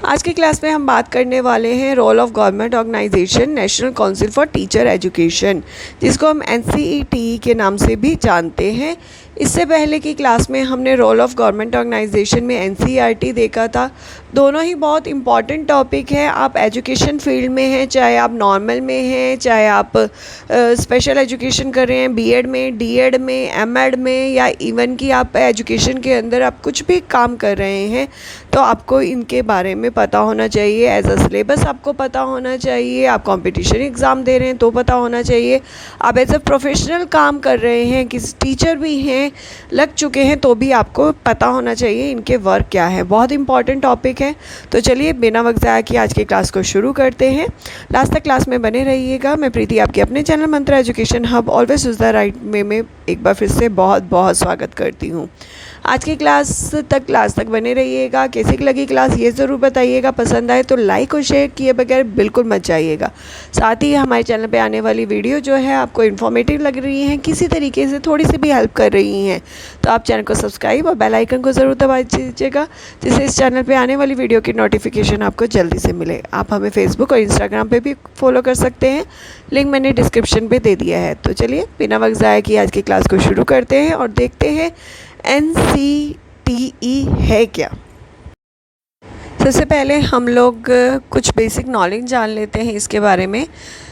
आज की क्लास में हम बात करने वाले हैं role of government organisation national council for teacher education, जिसको हम NCETE के नाम से भी जानते हैं। इससे पहले की क्लास में हमने रोल ऑफ गवर्नमेंट ऑर्गेनाइजेशन में NCERT देखा था। दोनों ही बहुत इम्पॉर्टेंट टॉपिक है। आप एजुकेशन फील्ड में हैं, चाहे आप नॉर्मल में हैं, चाहे आप स्पेशल एजुकेशन कर रहे हैं BEd में, DEd में, MEd में, या इवन कि आप एजुकेशन के अंदर आप कुछ भी काम कर रहे हैं, तो आपको इनके बारे में पता होना चाहिए। एज अ सिलेबस आपको पता होना चाहिए। आप कंपटीशन एग्ज़ाम दे रहे हैं तो पता होना चाहिए। आप एज अ प्रोफेशनल काम कर रहे हैं, किसी टीचर भी हैं, लग चुके हैं, तो भी आपको पता होना चाहिए इनके वर्क क्या है। बहुत इंपॉर्टेंट टॉपिक है। तो चलिए बिना वक्त ज़ाया किए आज की क्लास को शुरू करते हैं। लास्ट तक क्लास में बने रहिएगा। मैं प्रीति आपके अपने channel Mantra education hub always is the right way में एक बार फिर से बहुत बहुत स्वागत करती हूँ। आज की क्लास तक लास्ट तक बने रहिएगा। कैसी लगी क्लास ये ज़रूर बताइएगा। पसंद आए तो लाइक और शेयर किए बगैर बिल्कुल मत जाइएगा। साथ ही हमारे चैनल पे आने वाली वीडियो जो है आपको इन्फॉर्मेटिव लग रही है, किसी तरीके से थोड़ी सी भी हेल्प कर रही हैं, तो आप चैनल को सब्सक्राइब और बेल आइकन को ज़रूर दबा दीजिएगा, जिससे इस चैनल पे आने वाली वीडियो की नोटिफिकेशन आपको जल्दी से मिले। आप हमें फेसबुक और इंस्टाग्राम पे भी फॉलो कर सकते हैं, लिंक मैंने डिस्क्रिप्शन पे दे दिया है। तो चलिए बिना वक्त ज़ाया किए आज की क्लास को शुरू करते हैं और देखते हैं NCTE है क्या। सबसे पहले हम लोग कुछ बेसिक नॉलेज जान लेते हैं इसके बारे में।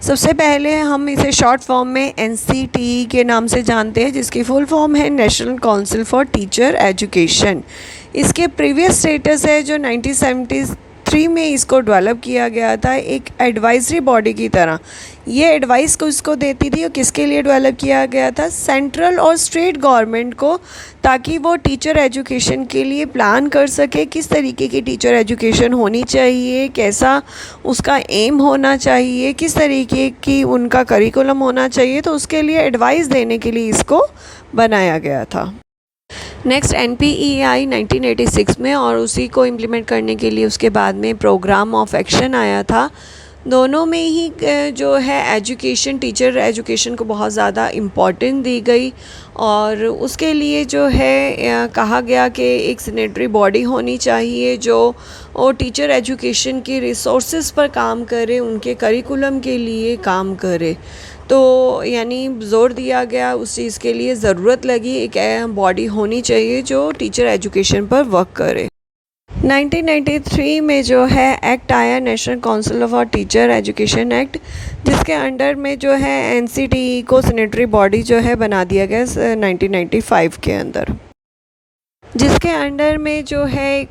सबसे पहले हम इसे शॉर्ट फॉर्म में NCTE के नाम से जानते हैं, जिसकी फुल फॉर्म है national council for teacher education. इसके प्रीवियस स्टेटस है जो 1973 में इसको डेवलप किया गया था एक एडवाइजरी बॉडी की तरह। ये एडवाइस को इसको देती थी और किसके लिए डेवलप किया गया था? सेंट्रल और स्टेट गवर्नमेंट को, ताकि वो टीचर एजुकेशन के लिए प्लान कर सके किस तरीके की टीचर एजुकेशन होनी चाहिए, कैसा उसका एम होना चाहिए, किस तरीके की उनका करिकुलम होना चाहिए। तो उसके लिए एडवाइस देने के लिए इसको बनाया गया था। नेक्स्ट NPEI 1986 में, और उसी को इम्प्लीमेंट करने के लिए उसके बाद में प्रोग्राम ऑफ एक्शन आया था। दोनों में ही जो है एजुकेशन, टीचर एजुकेशन को बहुत ज़्यादा इम्पॉर्टेंट दी गई, और उसके लिए जो है कहा गया कि एक सैनिटरी बॉडी होनी चाहिए जो और टीचर एजुकेशन के रिसोर्सेज पर काम करे, उनके करिकुलम के लिए काम करे। तो यानी ज़ोर दिया गया उस चीज़ के लिए, ज़रूरत लगी एक बॉडी होनी चाहिए जो टीचर एजुकेशन पर वर्क करे। 1993 में जो है एक्ट आया, national council for teacher education act, जिसके अंडर में जो है NCTE को सैनिटरी बॉडी जो है बना दिया गया 1995 के अंदर, जिसके अंडर में जो है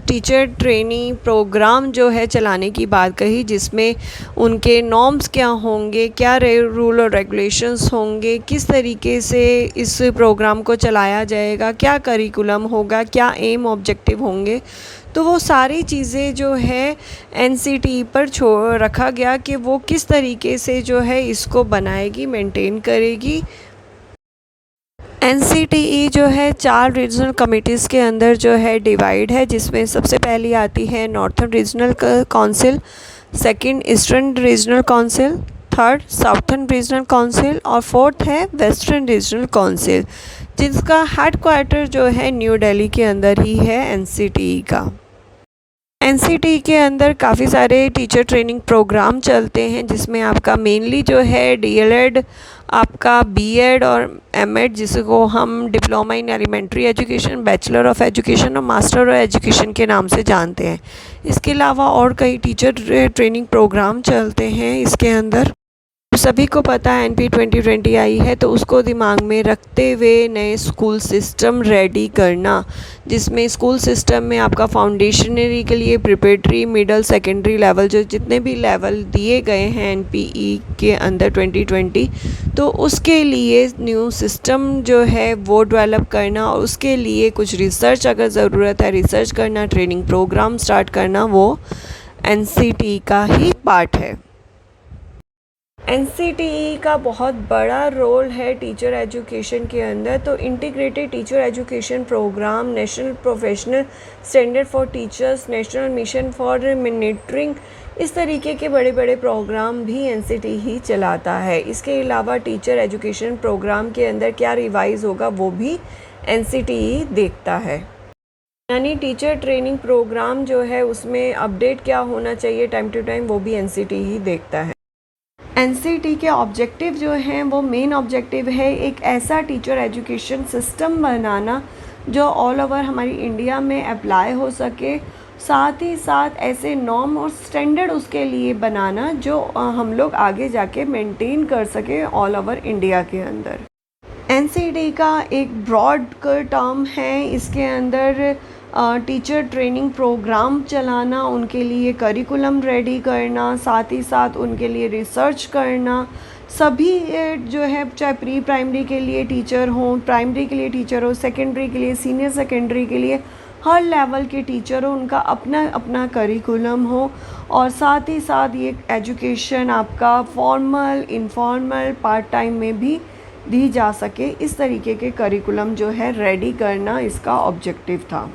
टीचर ट्रेनिंग प्रोग्राम जो है चलाने की बात कही, जिसमें उनके नॉर्म्स क्या होंगे, क्या रूल और रेगुलेशंस होंगे, किस तरीके से इस प्रोग्राम को चलाया जाएगा, क्या करिकुलम होगा, क्या एम ऑब्जेक्टिव होंगे। तो वो सारी चीज़ें जो है NCTE पर रखा गया कि वो किस तरीके से जो है इसको बनाएगी, मेंटेन करेगी। NCTE जो है 4 रीजनल कमिटीज़ के अंदर जो है डिवाइड है, जिसमें सबसे पहली आती है northern regional council, second eastern regional council, third southern regional council, और फोर्थ है वेस्टर्न रीजनल काउंसिल, जिसका हेडक्वार्टर जो है न्यू दिल्ली के अंदर ही है NCTE का। NCTE के अंदर काफ़ी सारे टीचर ट्रेनिंग प्रोग्राम चलते हैं, जिसमें आपका मेनली जो है DLED, आपका BEd और MEd, जिसको हम diploma in elementary education, bachelor of education और मास्टर ऑफ एजुकेशन के नाम से जानते हैं। इसके अलावा और कई टीचर ट्रेनिंग प्रोग्राम चलते हैं इसके अंदर। सभी को पता है NP 2020 आई है, तो उसको दिमाग में रखते हुए नए स्कूल सिस्टम रेडी करना, जिसमें स्कूल सिस्टम में आपका फाउंडेशनरी के लिए प्रिपरेटरी, मिडल, सेकेंडरी लेवल, जो जितने भी लेवल दिए गए हैं NPE के अंदर 2020, तो उसके लिए न्यू सिस्टम जो है वो डेवलप करना, और उसके लिए कुछ रिसर्च अगर ज़रूरत है, रिसर्च करना, ट्रेनिंग प्रोग्राम स्टार्ट करना, वो NCTE का ही पार्ट है। NCTE का बहुत बड़ा रोल है टीचर एजुकेशन के अंदर। तो integrated teacher education programme, national professional standard for teachers, national mission for monitoring, इस तरीके के बड़े बड़े प्रोग्राम भी NCTE ही चलाता है। इसके अलावा टीचर एजुकेशन प्रोग्राम के अंदर क्या रिवाइज होगा वो भी NCTE देखता है। यानी टीचर ट्रेनिंग प्रोग्राम जो है उसमें अपडेट क्या होना चाहिए टाइम टू टाइम, वो भी एनसीटी ही देखता है। एनसीटी के ऑब्जेक्टिव जो हैं वो मेन ऑब्जेक्टिव है एक ऐसा टीचर एजुकेशन सिस्टम बनाना जो ऑल ओवर हमारी इंडिया में अप्लाई हो सके, साथ ही साथ ऐसे नॉर्म और स्टैंडर्ड उसके लिए बनाना जो हम लोग आगे जाके मेंटेन कर सके ऑल ओवर इंडिया के अंदर। एनसीटी का एक ब्रॉड टर्म है, इसके अंदर टीचर ट्रेनिंग प्रोग्राम चलाना, उनके लिए करिकुलम रेडी करना, साथ ही साथ उनके लिए रिसर्च करना, सभी जो है चाहे प्री प्राइमरी के लिए टीचर हों, प्राइमरी के लिए टीचर हो, सेकेंडरी के लिए, सीनियर सेकेंडरी के लिए, हर लेवल के टीचर हो, उनका अपना अपना करिकुलम हो। और साथ ही साथ ये एजुकेशन आपका फॉर्मल, इनफॉर्मल, पार्ट टाइम में भी दी जा सके, इस तरीके के करिकुलम जो है रेडी करना इसका ऑब्जेक्टिव था।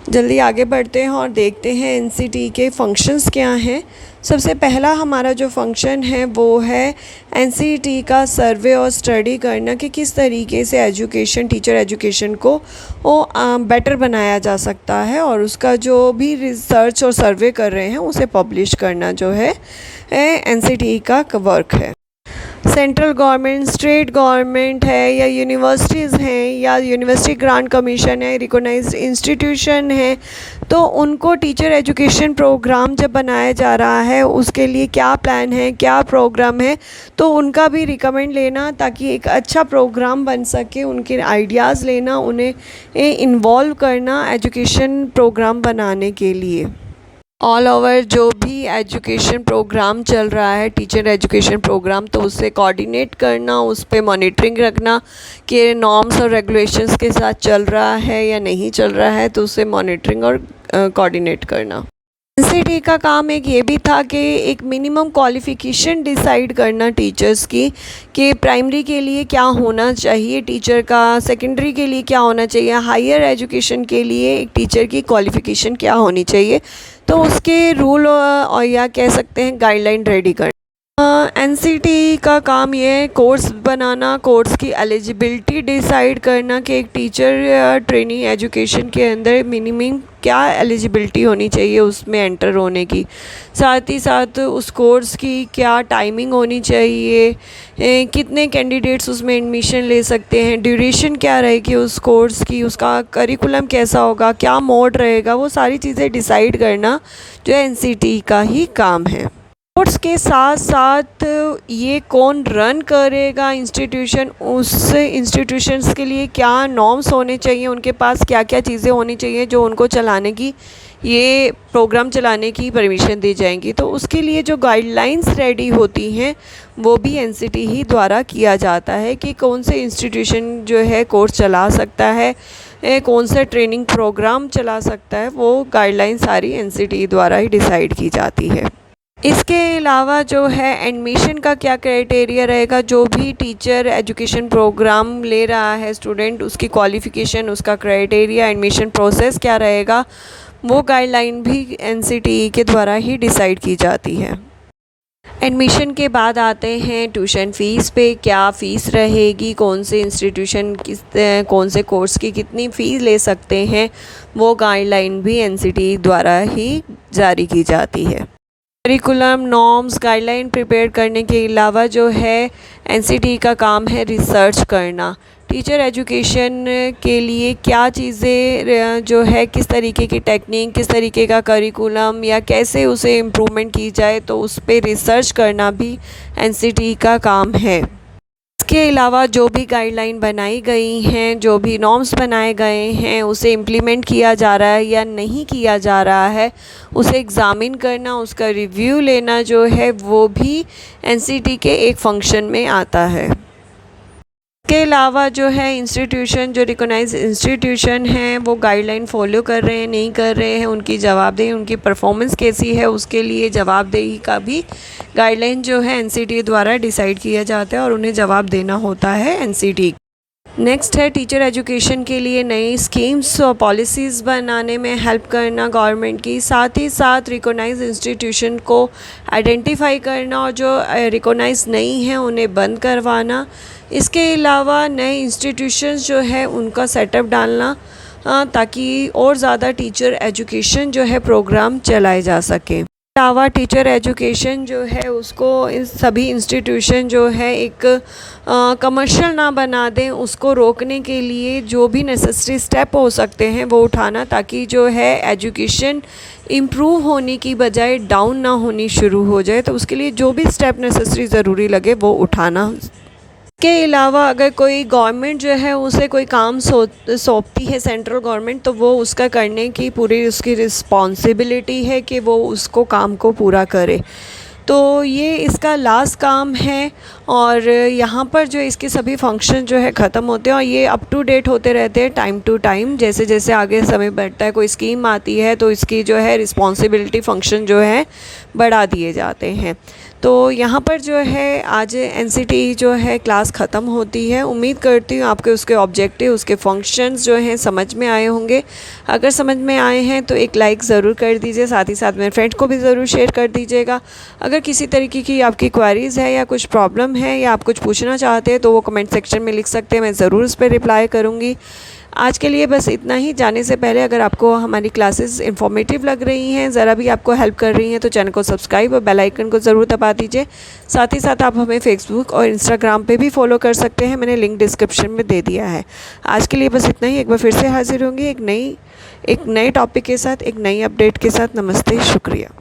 जल्दी आगे बढ़ते हैं और देखते हैं एनसीटी के फंक्शंस क्या हैं। सबसे पहला हमारा जो फंक्शन है वो है एनसीटी का सर्वे और स्टडी करना कि किस तरीके से एजुकेशन, टीचर एजुकेशन को बेटर बनाया जा सकता है, और उसका जो भी रिसर्च और सर्वे कर रहे हैं उसे पब्लिश करना जो है एनसीटी का वर्क है। सेंट्रल गवर्नमेंट, स्टेट गवर्नमेंट है या यूनिवर्सिटीज़ हैं या यूनिवर्सिटी ग्रांट कमीशन है, रिकॉग्नाइज्ड इंस्टीट्यूशन है, तो उनको टीचर एजुकेशन प्रोग्राम जब बनाया जा रहा है उसके लिए क्या प्लान है, क्या प्रोग्राम है, तो उनका भी रिकमेंड लेना ताकि एक अच्छा प्रोग्राम बन सके, उनके आइडियाज़ लेना, उन्हें इन्वॉल्व करना एजुकेशन प्रोग्राम बनाने के लिए। ऑल ओवर जो भी एजुकेशन प्रोग्राम चल रहा है, टीचर एजुकेशन प्रोग्राम, तो उससे कोऑर्डिनेट करना, उस पर मॉनिटरिंग रखना कि नॉर्म्स और रेगुलेशंस के साथ चल रहा है या नहीं चल रहा है, तो उससे मॉनिटरिंग और कोऑर्डिनेट करना। एनसीटी का काम एक ये भी था कि एक मिनिमम क्वालिफ़िकेशन डिसाइड करना टीचर्स की, कि प्राइमरी के लिए क्या होना चाहिए टीचर का, सेकेंडरी के लिए क्या होना चाहिए, हायर एजुकेशन के लिए एक टीचर की क्वालिफ़िकेशन क्या होनी चाहिए, तो उसके रूल और या कह सकते हैं गाइडलाइन रेडी करना। एनसीटी का काम ये है कोर्स बनाना, कोर्स की एलिजिबिलिटी डिसाइड करना कि एक टीचर ट्रेनिंग एजुकेशन के अंदर मिनिमम क्या एलिजिबिलिटी होनी चाहिए उसमें एंटर होने की, साथ ही साथ उस कोर्स की क्या टाइमिंग होनी चाहिए, कितने कैंडिडेट्स उसमें एडमिशन ले सकते हैं, ड्यूरेशन क्या रहेगी उस कोर्स की, उसका करिकुलम कैसा होगा, क्या मोड रहेगा, वो सारी चीज़ें डिसाइड करना जो एनसीटी का ही काम है। कोर्स के साथ साथ ये कौन रन करेगा इंस्टीट्यूशन, उस इंस्टीट्यूशंस के लिए क्या नॉर्म्स होने चाहिए, उनके पास क्या क्या चीज़ें होनी चाहिए जो उनको चलाने की, ये प्रोग्राम चलाने की परमिशन दी जाएंगी, तो उसके लिए जो गाइडलाइंस रेडी होती हैं वो भी एनसीटी ही द्वारा किया जाता है कि कौन से इंस्टीट्यूशन जो है कोर्स चला सकता है, कौन सा ट्रेनिंग प्रोग्राम चला सकता है, वो गाइडलाइन सारी एनसीटी द्वारा ही डिसाइड की जाती है। इसके अलावा जो है एडमिशन का क्या क्राइटेरिया रहेगा, जो भी टीचर एजुकेशन प्रोग्राम ले रहा है स्टूडेंट, उसकी क्वालिफ़िकेशन, उसका क्राइटेरिया, एडमिशन प्रोसेस क्या रहेगा, वो गाइडलाइन भी एनसीटी के द्वारा ही डिसाइड की जाती है। एडमिशन के बाद आते हैं ट्यूशन फ़ीस पे, क्या फ़ीस रहेगी, कौन से इंस्टीट्यूशन कौन से कोर्स की कितनी फ़ीस ले सकते हैं, वो गाइडलाइन भी एनसीटी द्वारा ही जारी की जाती है। करिकुलम, नॉर्म्स, गाइडलाइन प्रिपेयर करने के अलावा जो है एनसीटी का काम है रिसर्च करना, टीचर एजुकेशन के लिए क्या चीज़ें जो है, किस तरीके की टेक्निक, किस तरीके का करिकुलम या कैसे उसे इम्प्रूवमेंट की जाए, तो उस पर रिसर्च करना भी एनसीटी का काम है। इसके अलावा जो भी गाइडलाइन बनाई गई हैं, जो भी नॉर्म्स बनाए गए हैं, उसे इम्प्लीमेंट किया जा रहा है या नहीं किया जा रहा है, उसे एग्ज़ामिन करना, उसका रिव्यू लेना जो है वो भी एनसीटी के एक फंक्शन में आता है। इसके अलावा जो है इंस्टीट्यूशन, जो रिकॉग्नाइज्ड इंस्टीट्यूशन हैं, वो गाइडलाइन फॉलो कर रहे हैं, नहीं कर रहे हैं, उनकी जवाबदेही, उनकी परफॉर्मेंस कैसी है, उसके लिए जवाबदेही का भी गाइडलाइन जो है एनसीटी द्वारा डिसाइड किया जाता है और उन्हें जवाब देना होता है एनसीटी। नेक्स्ट है टीचर एजुकेशन के लिए नई स्कीम्स और पॉलिसीज़ बनाने में हेल्प करना गवर्नमेंट की, साथ ही साथ रिकॉग्नाइज्ड इंस्टीट्यूशन को आइडेंटिफाई करना और जो रिकॉग्नाइज नहीं हैं उन्हें बंद करवाना। इसके अलावा नए इंस्टीट्यूशंस जो है उनका सेटअप डालना, ताकि और ज़्यादा टीचर एजुकेशन जो है प्रोग्राम चलाए जा सके। अलावा टीचर एजुकेशन जो है उसको इन सभी इंस्टीट्यूशन जो है एक कमर्शियल ना बना दें, उसको रोकने के लिए जो भी नेसेसरी स्टेप हो सकते हैं वो उठाना, ताकि जो है एजुकेशन इम्प्रूव होने की बजाय डाउन ना होनी शुरू हो जाए। तो उसके लिए जो भी स्टेप नेसेसरी ज़रूरी लगे वो उठाना। के अलावा अगर कोई गवर्नमेंट जो है उसे कोई काम सौंपती है सेंट्रल गवर्नमेंट, तो वो उसका करने की पूरी उसकी रिस्पॉन्सिबिलिटी है कि वो उसको काम को पूरा करे। तो ये इसका लास्ट काम है और यहाँ पर जो इसके सभी फंक्शन जो है ख़त्म होते हैं और ये अप टू डेट होते रहते हैं टाइम टू टाइम। जैसे जैसे आगे समय बढ़ता है, कोई स्कीम आती है तो इसकी जो है रिस्पॉन्सिबिलिटी फंक्शन जो है बढ़ा दिए जाते हैं। तो यहाँ पर जो है आज एनसीटी जो है क्लास ख़त्म होती है। उम्मीद करती हूँ आपके उसके ऑब्जेक्टिव, उसके फंक्शंस जो हैं समझ में आए होंगे। अगर समझ में आए हैं तो एक लाइक ज़रूर कर दीजिए, साथ ही साथ मेरे फ्रेंड को भी ज़रूर शेयर कर दीजिएगा। अगर किसी तरीके की आपकी क्वेरीज़ है या कुछ प्रॉब्लम है या आप कुछ पूछना चाहते हैं तो वो कमेंट सेक्शन में लिख सकते हैं, मैं ज़रूर उस पर रिप्लाई करूँगी। आज के लिए बस इतना ही। जाने से पहले अगर आपको हमारी क्लासेस इन्फॉर्मेटिव लग रही हैं, ज़रा भी आपको हेल्प कर रही हैं, तो चैनल को सब्सक्राइब और बेल आइकन को ज़रूर दबा दीजिए। साथ ही साथ आप हमें फेसबुक और इंस्टाग्राम पे भी फॉलो कर सकते हैं, मैंने लिंक डिस्क्रिप्शन में दे दिया है। आज के लिए बस इतना ही। एक बार फिर से हाजिर होंगी एक नए टॉपिक के साथ, एक नई अपडेट के साथ। नमस्ते, शुक्रिया।